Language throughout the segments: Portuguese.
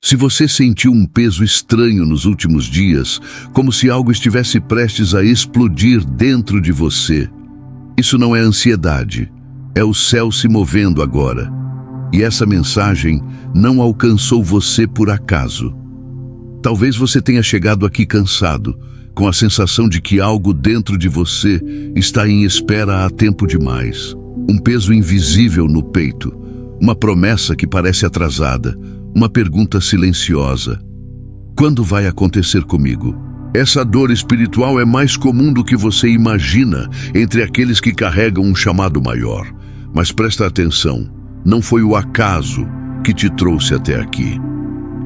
Se você sentiu um peso estranho nos últimos dias, como se algo estivesse prestes a explodir dentro de você, isso não é ansiedade, é o céu se movendo agora. E essa mensagem não alcançou você por acaso. Talvez você tenha chegado aqui cansado, com a sensação de que algo dentro de você está em espera há tempo demais. Um peso invisível no peito, uma promessa que parece atrasada, uma pergunta silenciosa. Quando vai acontecer comigo? Essa dor espiritual é mais comum do que você imagina entre aqueles que carregam um chamado maior. Mas presta atenção, não foi o acaso que te trouxe até aqui.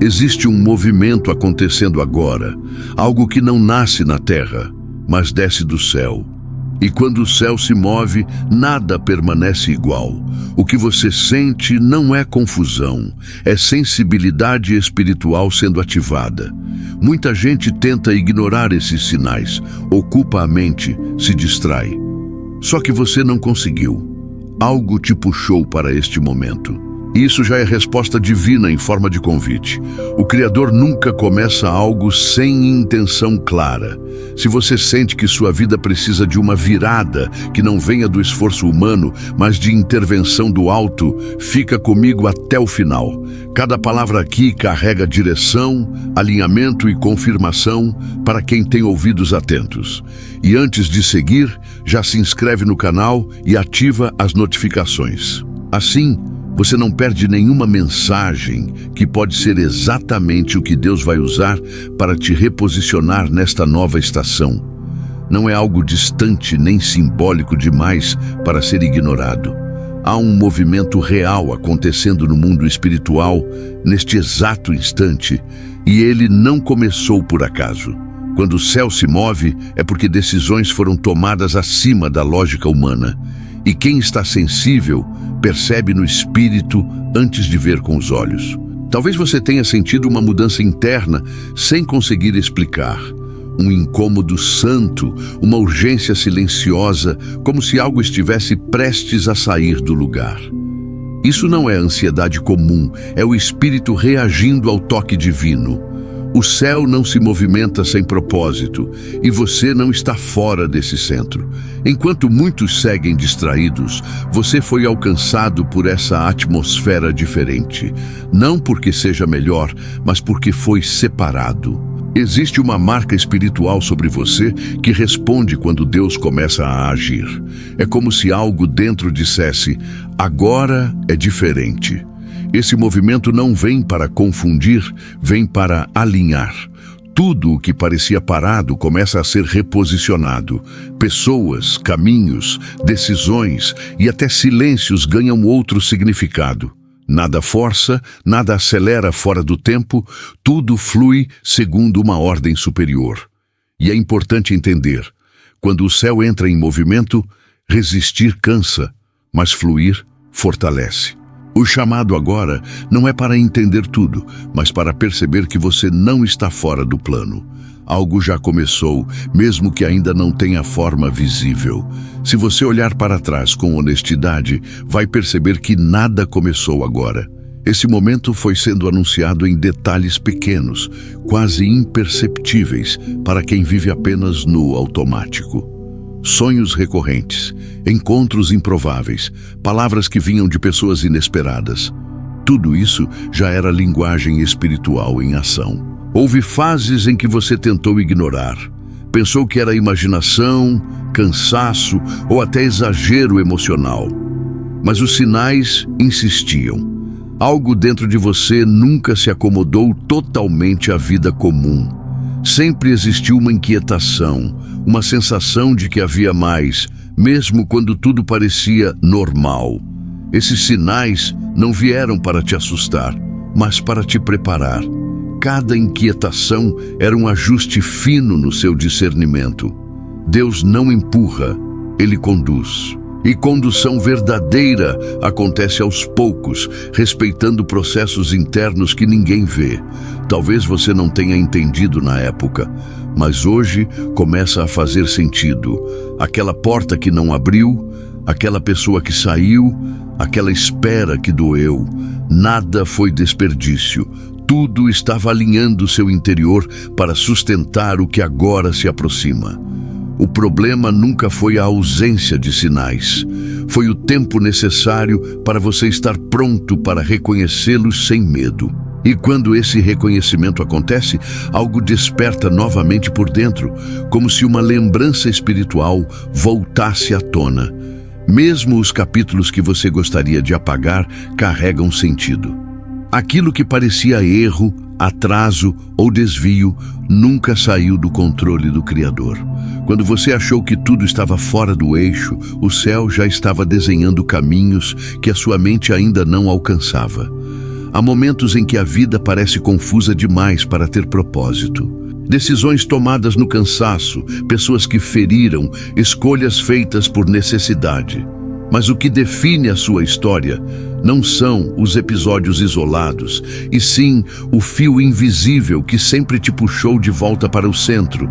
Existe um movimento acontecendo agora, algo que não nasce na terra, mas desce do céu. E quando o céu se move, nada permanece igual. O que você sente não é confusão, é sensibilidade espiritual sendo ativada. Muita gente tenta ignorar esses sinais, ocupa a mente, se distrai. Só que você não conseguiu. Algo te puxou para este momento. Isso já é resposta divina em forma de convite. O Criador nunca começa algo sem intenção clara. Se você sente que sua vida precisa de uma virada, que não venha do esforço humano, mas de intervenção do alto, fica comigo até o final. Cada palavra aqui carrega direção, alinhamento e confirmação para quem tem ouvidos atentos. E antes de seguir, já se inscreve no canal e ativa as notificações. Assim, você não perde nenhuma mensagem que pode ser exatamente o que Deus vai usar para te reposicionar nesta nova estação. Não é algo distante nem simbólico demais para ser ignorado. Há um movimento real acontecendo no mundo espiritual neste exato instante, e ele não começou por acaso. Quando o céu se move, é porque decisões foram tomadas acima da lógica humana. E quem está sensível percebe no espírito antes de ver com os olhos. Talvez você tenha sentido uma mudança interna sem conseguir explicar. Um incômodo santo, uma urgência silenciosa, como se algo estivesse prestes a sair do lugar. Isso não é ansiedade comum, é o espírito reagindo ao toque divino. O céu não se movimenta sem propósito, e você não está fora desse centro. Enquanto muitos seguem distraídos, você foi alcançado por essa atmosfera diferente. Não porque seja melhor, mas porque foi separado. Existe uma marca espiritual sobre você que responde quando Deus começa a agir. É como se algo dentro dissesse: agora é diferente. Esse movimento não vem para confundir, vem para alinhar. Tudo o que parecia parado começa a ser reposicionado. Pessoas, caminhos, decisões e até silêncios ganham outro significado. Nada força, nada acelera fora do tempo, tudo flui segundo uma ordem superior. E é importante entender, quando o céu entra em movimento, resistir cansa, mas fluir fortalece. O chamado agora não é para entender tudo, mas para perceber que você não está fora do plano. Algo já começou, mesmo que ainda não tenha forma visível. Se você olhar para trás com honestidade, vai perceber que nada começou agora. Esse momento foi sendo anunciado em detalhes pequenos, quase imperceptíveis para quem vive apenas no automático. Sonhos recorrentes, encontros improváveis, palavras que vinham de pessoas inesperadas. Tudo isso já era linguagem espiritual em ação. Houve fases em que você tentou ignorar. Pensou que era imaginação, cansaço ou até exagero emocional. Mas os sinais insistiam. Algo dentro de você nunca se acomodou totalmente à vida comum. Sempre existiu uma inquietação, uma sensação de que havia mais, mesmo quando tudo parecia normal. Esses sinais não vieram para te assustar, mas para te preparar. Cada inquietação era um ajuste fino no seu discernimento. Deus não empurra, Ele conduz. E condução verdadeira acontece aos poucos, respeitando processos internos que ninguém vê. Talvez você não tenha entendido na época, mas hoje começa a fazer sentido. Aquela porta que não abriu, aquela pessoa que saiu, aquela espera que doeu. Nada foi desperdício. Tudo estava alinhando seu interior para sustentar o que agora se aproxima. O problema nunca foi a ausência de sinais. Foi o tempo necessário para você estar pronto para reconhecê-los sem medo. E quando esse reconhecimento acontece, algo desperta novamente por dentro, como se uma lembrança espiritual voltasse à tona. Mesmo os capítulos que você gostaria de apagar carregam sentido. Aquilo que parecia erro, atraso ou desvio nunca saiu do controle do Criador. Quando você achou que tudo estava fora do eixo, o céu já estava desenhando caminhos que a sua mente ainda não alcançava. Há momentos em que a vida parece confusa demais para ter propósito. Decisões tomadas no cansaço, pessoas que feriram, escolhas feitas por necessidade. Mas o que define a sua história não são os episódios isolados, e sim o fio invisível que sempre te puxou de volta para o centro.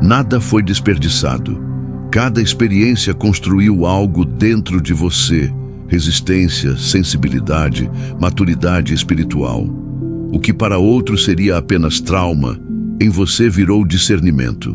Nada foi desperdiçado. Cada experiência construiu algo dentro de você: resistência, sensibilidade, maturidade espiritual. O que para outros seria apenas trauma, em você virou discernimento.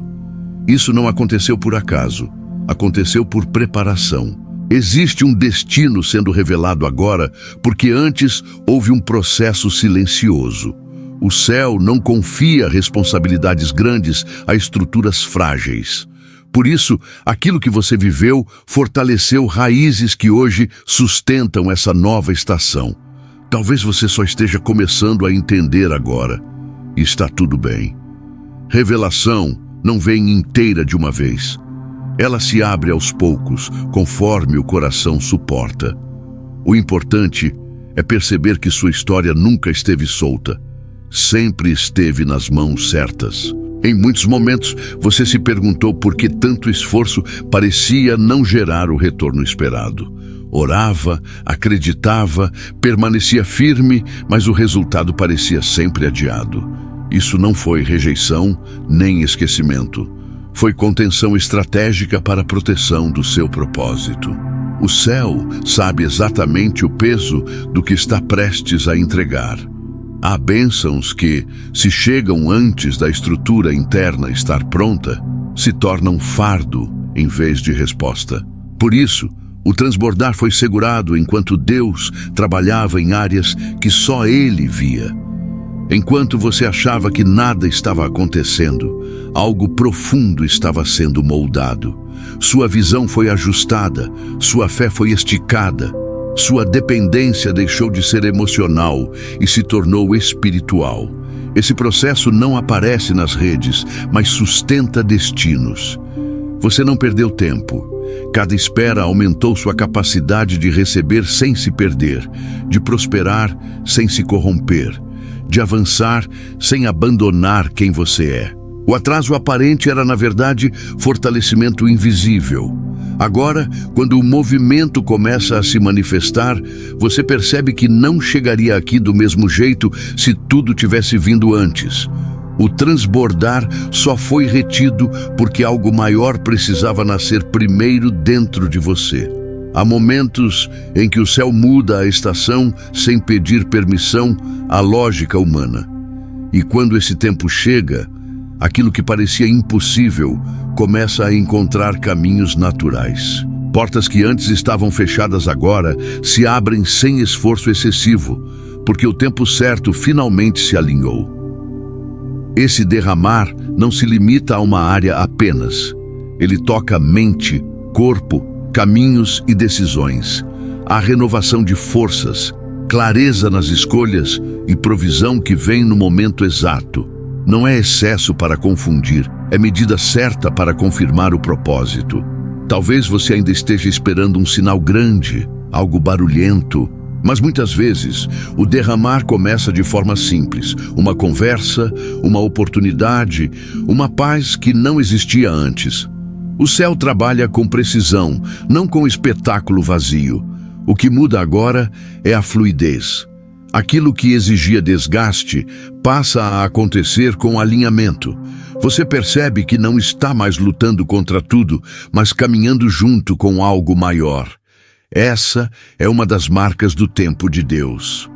Isso não aconteceu por acaso, aconteceu por preparação. Existe um destino sendo revelado agora, porque antes houve um processo silencioso. O céu não confia responsabilidades grandes a estruturas frágeis. Por isso, aquilo que você viveu fortaleceu raízes que hoje sustentam essa nova estação. Talvez você só esteja começando a entender agora. E está tudo bem. Revelação não vem inteira de uma vez. Ela se abre aos poucos, conforme o coração suporta. O importante é perceber que sua história nunca esteve solta. Sempre esteve nas mãos certas. Em muitos momentos, você se perguntou por que tanto esforço parecia não gerar o retorno esperado. Orava, acreditava, permanecia firme, mas o resultado parecia sempre adiado. Isso não foi rejeição, nem esquecimento. Foi contenção estratégica para a proteção do seu propósito. O céu sabe exatamente o peso do que está prestes a entregar. Há bênçãos que, se chegam antes da estrutura interna estar pronta, se tornam fardo em vez de resposta. Por isso, o transbordar foi segurado enquanto Deus trabalhava em áreas que só Ele via. Enquanto você achava que nada estava acontecendo, algo profundo estava sendo moldado. Sua visão foi ajustada, sua fé foi esticada, sua dependência deixou de ser emocional e se tornou espiritual. Esse processo não aparece nas redes, mas sustenta destinos. Você não perdeu tempo. Cada espera aumentou sua capacidade de receber sem se perder, de prosperar sem se corromper, de avançar sem abandonar quem você é. O atraso aparente era, na verdade, fortalecimento invisível. Agora, quando o movimento começa a se manifestar, você percebe que não chegaria aqui do mesmo jeito se tudo tivesse vindo antes. O transbordar só foi retido porque algo maior precisava nascer primeiro dentro de você. Há momentos em que o céu muda a estação sem pedir permissão à lógica humana. E quando esse tempo chega, aquilo que parecia impossível começa a encontrar caminhos naturais. Portas que antes estavam fechadas agora se abrem sem esforço excessivo, porque o tempo certo finalmente se alinhou. Esse derramar não se limita a uma área apenas. Ele toca mente, corpo, caminhos e decisões. Há renovação de forças, clareza nas escolhas e provisão que vem no momento exato. Não é excesso para confundir, é medida certa para confirmar o propósito. Talvez você ainda esteja esperando um sinal grande, algo barulhento, mas muitas vezes o derramar começa de forma simples. Uma conversa, uma oportunidade, uma paz que não existia antes. O céu trabalha com precisão, não com espetáculo vazio. O que muda agora é a fluidez. Aquilo que exigia desgaste passa a acontecer com alinhamento. Você percebe que não está mais lutando contra tudo, mas caminhando junto com algo maior. Essa é uma das marcas do tempo de Deus.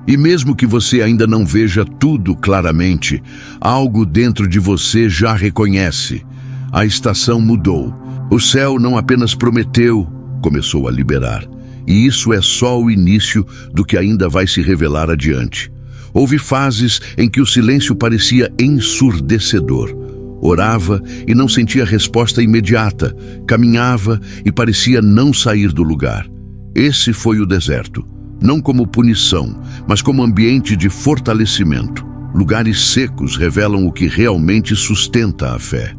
E mesmo que você ainda não veja tudo claramente, algo dentro de você já reconhece. A estação mudou. O céu não apenas prometeu, começou a liberar. E isso é só o início do que ainda vai se revelar adiante. Houve fases em que o silêncio parecia ensurdecedor. Orava e não sentia resposta imediata. Caminhava e parecia não sair do lugar. Esse foi o deserto. Não como punição, mas como ambiente de fortalecimento. Lugares secos revelam o que realmente sustenta a fé.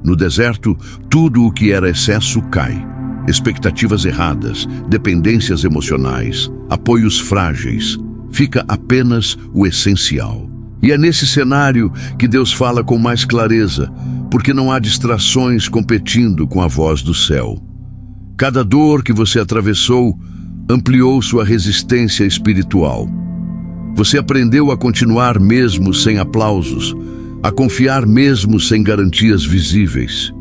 No deserto, tudo o que era excesso cai. Expectativas erradas, dependências emocionais, apoios frágeis. Fica apenas o essencial. E é nesse cenário que Deus fala com mais clareza, porque não há distrações competindo com a voz do céu. Cada dor que você atravessou ampliou sua resistência espiritual. Você aprendeu a continuar mesmo sem aplausos, a confiar mesmo sem garantias visíveis.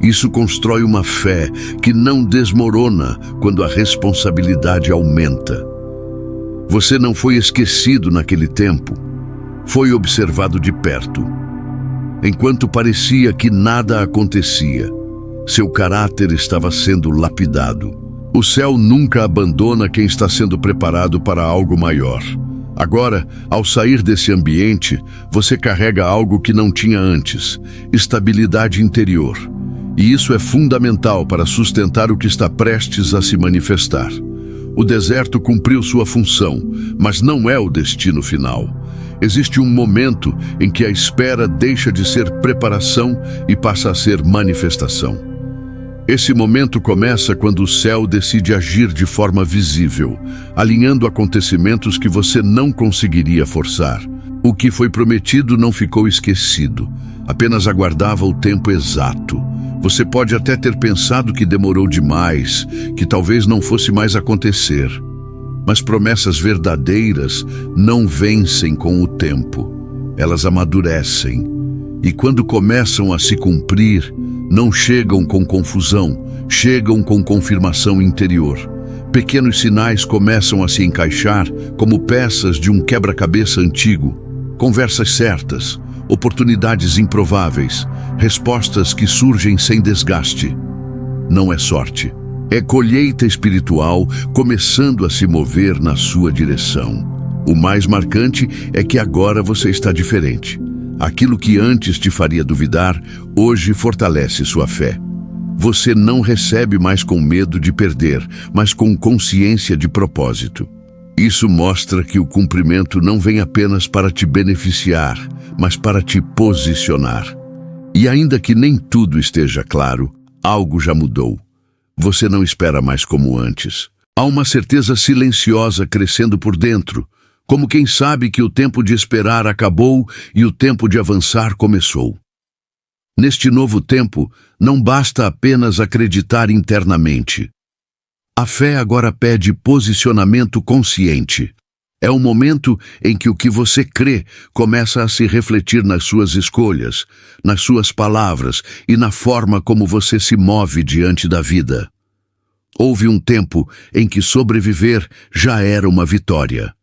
Isso constrói uma fé que não desmorona quando a responsabilidade aumenta. Você não foi esquecido naquele tempo, foi observado de perto. Enquanto parecia que nada acontecia, seu caráter estava sendo lapidado. O céu nunca abandona quem está sendo preparado para algo maior. Agora, ao sair desse ambiente, você carrega algo que não tinha antes: estabilidade interior. E isso é fundamental para sustentar o que está prestes a se manifestar. O deserto cumpriu sua função, mas não é o destino final. Existe um momento em que a espera deixa de ser preparação e passa a ser manifestação. Esse momento começa quando o céu decide agir de forma visível, alinhando acontecimentos que você não conseguiria forçar. O que foi prometido não ficou esquecido, apenas aguardava o tempo exato. Você pode até ter pensado que demorou demais, que talvez não fosse mais acontecer. Mas promessas verdadeiras não vencem com o tempo. Elas amadurecem. E quando começam a se cumprir, não chegam com confusão, chegam com confirmação interior. Pequenos sinais começam a se encaixar como peças de um quebra-cabeça antigo. Conversas certas, oportunidades improváveis, respostas que surgem sem desgaste. Não é sorte, é colheita espiritual começando a se mover na sua direção. O mais marcante é que agora você está diferente. Aquilo que antes te faria duvidar, hoje fortalece sua fé. Você não recebe mais com medo de perder, mas com consciência de propósito. Isso mostra que o cumprimento não vem apenas para te beneficiar, mas para te posicionar. E ainda que nem tudo esteja claro, algo já mudou. Você não espera mais como antes. Há uma certeza silenciosa crescendo por dentro, como quem sabe que o tempo de esperar acabou e o tempo de avançar começou. Neste novo tempo, não basta apenas acreditar internamente. A fé agora pede posicionamento consciente. É o momento em que o que você crê começa a se refletir nas suas escolhas, nas suas palavras e na forma como você se move diante da vida. Houve um tempo em que sobreviver já era uma vitória.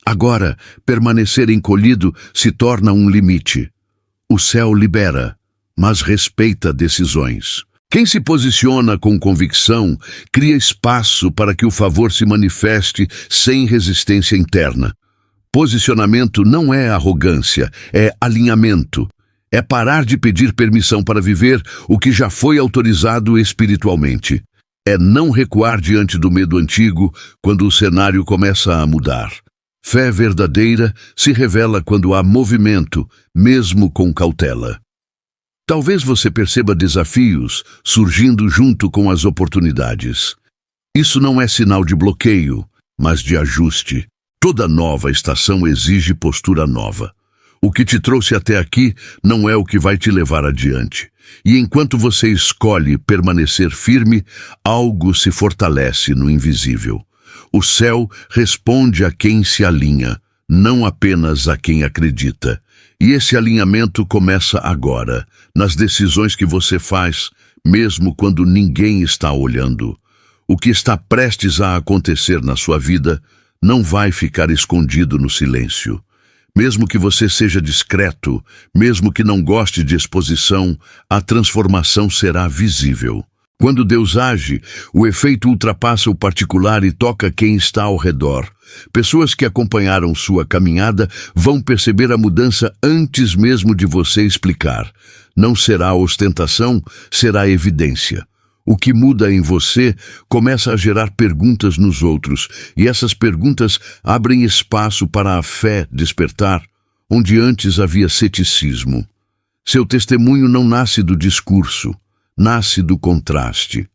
Agora, permanecer encolhido se torna um limite. O céu libera, mas respeita decisões. Quem se posiciona com convicção cria espaço para que o favor se manifeste sem resistência interna. Posicionamento não é arrogância, é alinhamento. É parar de pedir permissão para viver o que já foi autorizado espiritualmente. É não recuar diante do medo antigo quando o cenário começa a mudar. Fé verdadeira se revela quando há movimento, mesmo com cautela. Talvez você perceba desafios surgindo junto com as oportunidades. Isso não é sinal de bloqueio, mas de ajuste. Toda nova estação exige postura nova. O que te trouxe até aqui não é o que vai te levar adiante. E enquanto você escolhe permanecer firme, algo se fortalece no invisível. O céu responde a quem se alinha, não apenas a quem acredita. E esse alinhamento começa agora, nas decisões que você faz, mesmo quando ninguém está olhando. O que está prestes a acontecer na sua vida não vai ficar escondido no silêncio. Mesmo que você seja discreto, mesmo que não goste de exposição, a transformação será visível. Quando Deus age, o efeito ultrapassa o particular e toca quem está ao redor. Pessoas que acompanharam sua caminhada vão perceber a mudança antes mesmo de você explicar. Não será ostentação, será evidência. O que muda em você começa a gerar perguntas nos outros, e essas perguntas abrem espaço para a fé despertar, onde antes havia ceticismo. Seu testemunho não nasce do discurso, nasce do contraste.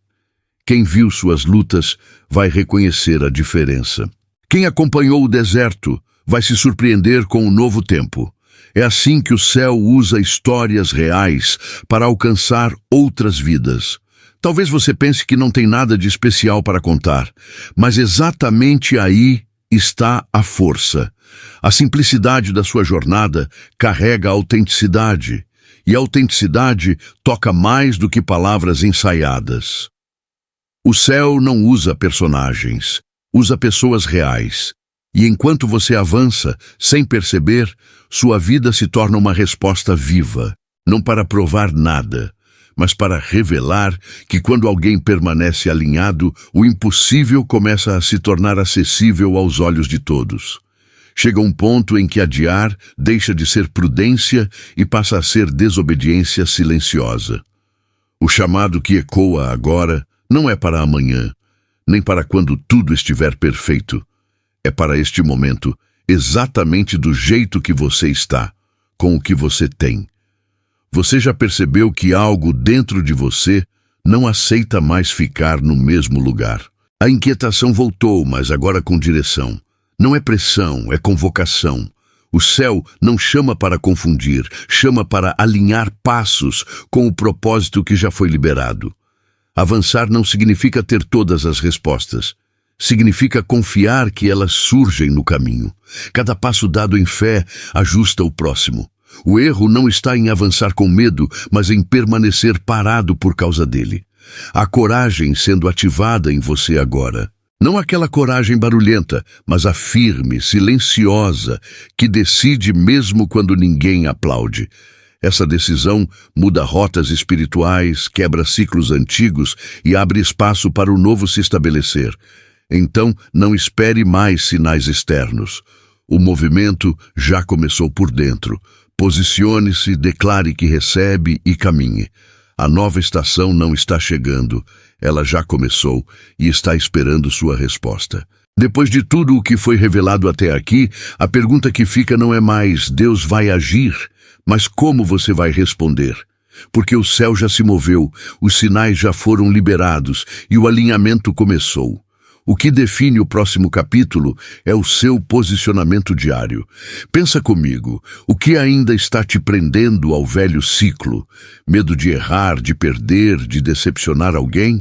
Quem viu suas lutas vai reconhecer a diferença. Quem acompanhou o deserto vai se surpreender com o novo tempo. É assim que o céu usa histórias reais para alcançar outras vidas. Talvez você pense que não tem nada de especial para contar, mas exatamente aí está a força. A simplicidade da sua jornada carrega a autenticidade, e a autenticidade toca mais do que palavras ensaiadas. O céu não usa personagens, usa pessoas reais. E enquanto você avança, sem perceber, sua vida se torna uma resposta viva, não para provar nada, mas para revelar que quando alguém permanece alinhado, o impossível começa a se tornar acessível aos olhos de todos. Chega um ponto em que adiar deixa de ser prudência e passa a ser desobediência silenciosa. O chamado que ecoa agora não é para amanhã, nem para quando tudo estiver perfeito. É para este momento, exatamente do jeito que você está, com o que você tem. Você já percebeu que algo dentro de você não aceita mais ficar no mesmo lugar? A inquietação voltou, mas agora com direção. Não é pressão, é convocação. O céu não chama para confundir, chama para alinhar passos com o propósito que já foi liberado. Avançar não significa ter todas as respostas. Significa confiar que elas surgem no caminho. Cada passo dado em fé ajusta o próximo. O erro não está em avançar com medo, mas em permanecer parado por causa dele. A coragem sendo ativada em você agora. Não aquela coragem barulhenta, mas a firme, silenciosa, que decide mesmo quando ninguém aplaude. Essa decisão muda rotas espirituais, quebra ciclos antigos e abre espaço para o novo se estabelecer. Então, não espere mais sinais externos. O movimento já começou por dentro. Posicione-se, declare que recebe e caminhe. A nova estação não está chegando, ela já começou e está esperando sua resposta. Depois de tudo o que foi revelado até aqui, a pergunta que fica não é mais Deus vai agir, mas como você vai responder. Porque o céu já se moveu, os sinais já foram liberados e o alinhamento começou. O que define o próximo capítulo é o seu posicionamento diário. Pensa comigo, o que ainda está te prendendo ao velho ciclo? Medo de errar, de perder, de decepcionar alguém?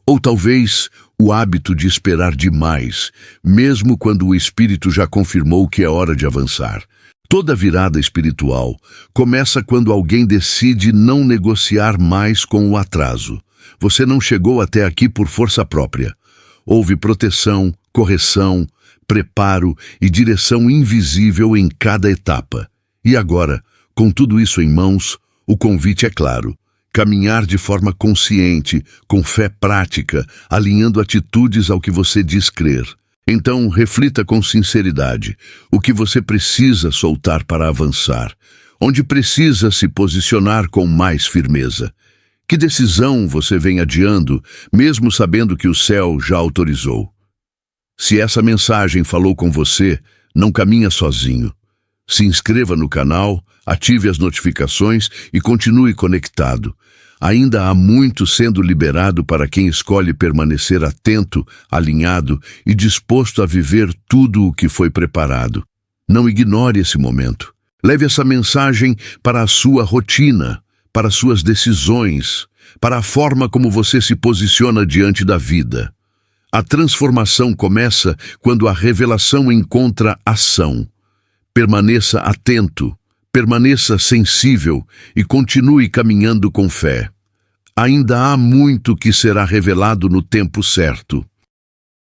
Ou talvez o hábito de esperar demais, mesmo quando o Espírito já confirmou que é hora de avançar? Toda virada espiritual começa quando alguém decide não negociar mais com o atraso. Você não chegou até aqui por força própria. Houve proteção, correção, preparo e direção invisível em cada etapa. E agora, com tudo isso em mãos, o convite é claro. Caminhar de forma consciente, com fé prática, alinhando atitudes ao que você diz crer. Então, reflita com sinceridade o que você precisa soltar para avançar, onde precisa se posicionar com mais firmeza. Que decisão você vem adiando, mesmo sabendo que o céu já autorizou? Se essa mensagem falou com você, não caminha sozinho. Se inscreva no canal, ative as notificações e continue conectado. Ainda há muito sendo liberado para quem escolhe permanecer atento, alinhado e disposto a viver tudo o que foi preparado. Não ignore esse momento. Leve essa mensagem para a sua rotina, para suas decisões, para a forma como você se posiciona diante da vida. A transformação começa quando a revelação encontra ação. Permaneça atento, permaneça sensível e continue caminhando com fé. Ainda há muito que será revelado no tempo certo.